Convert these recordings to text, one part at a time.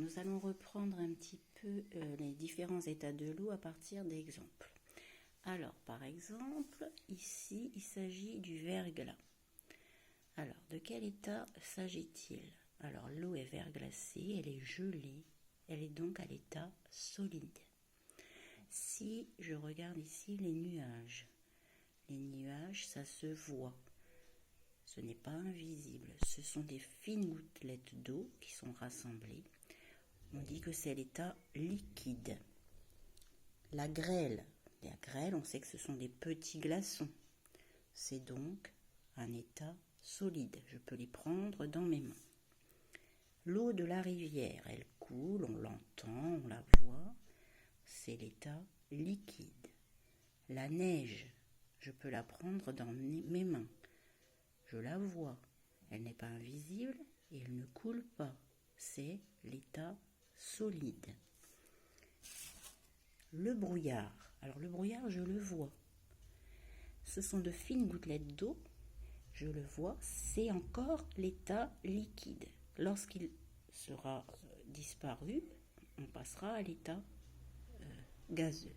nous allons reprendre un petit peu les différents états de l'eau à partir d'exemples. Alors, par exemple, ici, il s'agit du verglas. Alors, de quel état s'agit-il? Alors, l'eau est verglacée, elle est gelée, elle est donc à l'état solide. Si je regarde ici les nuages, ça se voit. Ce n'est pas invisible, ce sont des fines gouttelettes d'eau qui sont rassemblées. On dit que c'est l'état liquide. La grêle, on sait que ce sont des petits glaçons. C'est donc un état solide. Je peux les prendre dans mes mains. L'eau de la rivière, elle coule, on l'entend, on la voit. C'est l'état liquide. La neige, je peux la prendre dans mes mains. Je la vois. Elle n'est pas invisible et elle ne coule pas. C'est l'état solide. Le brouillard. Alors le brouillard, je le vois. Ce sont de fines gouttelettes d'eau. Je le vois. C'est encore l'état liquide. Lorsqu'il sera disparu, on passera à l'état gazeux.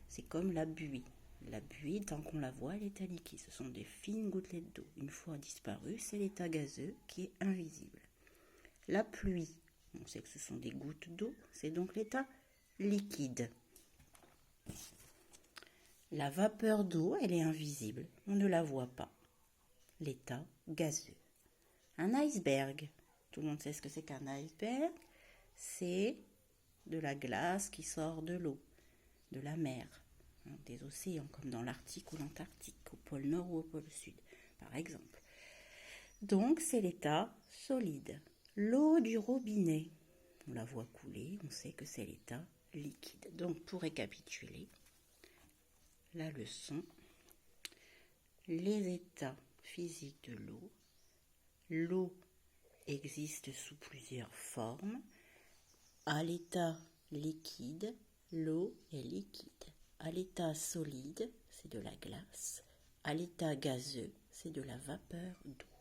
C'est comme la buée. La buée, tant qu'on la voit, elle est à liquide. Ce sont des fines gouttelettes d'eau. Une fois disparu, c'est l'état gazeux qui est invisible. La pluie, on sait que ce sont des gouttes d'eau, c'est donc l'état liquide. La vapeur d'eau, elle est invisible, on ne la voit pas. L'état gazeux. Un iceberg, tout le monde sait ce que c'est qu'un iceberg. C'est de la glace qui sort de l'eau, de la mer, des océans, comme dans l'Arctique ou l'Antarctique, au pôle Nord ou au pôle Sud, par exemple. Donc, c'est l'état solide. L'eau du robinet, on la voit couler, on sait que c'est l'état liquide. Donc, pour récapituler la leçon, les états physiques de l'eau. L'eau existe sous plusieurs formes. À l'état liquide, l'eau est liquide. À l'état solide, c'est de la glace. À l'état gazeux, c'est de la vapeur d'eau.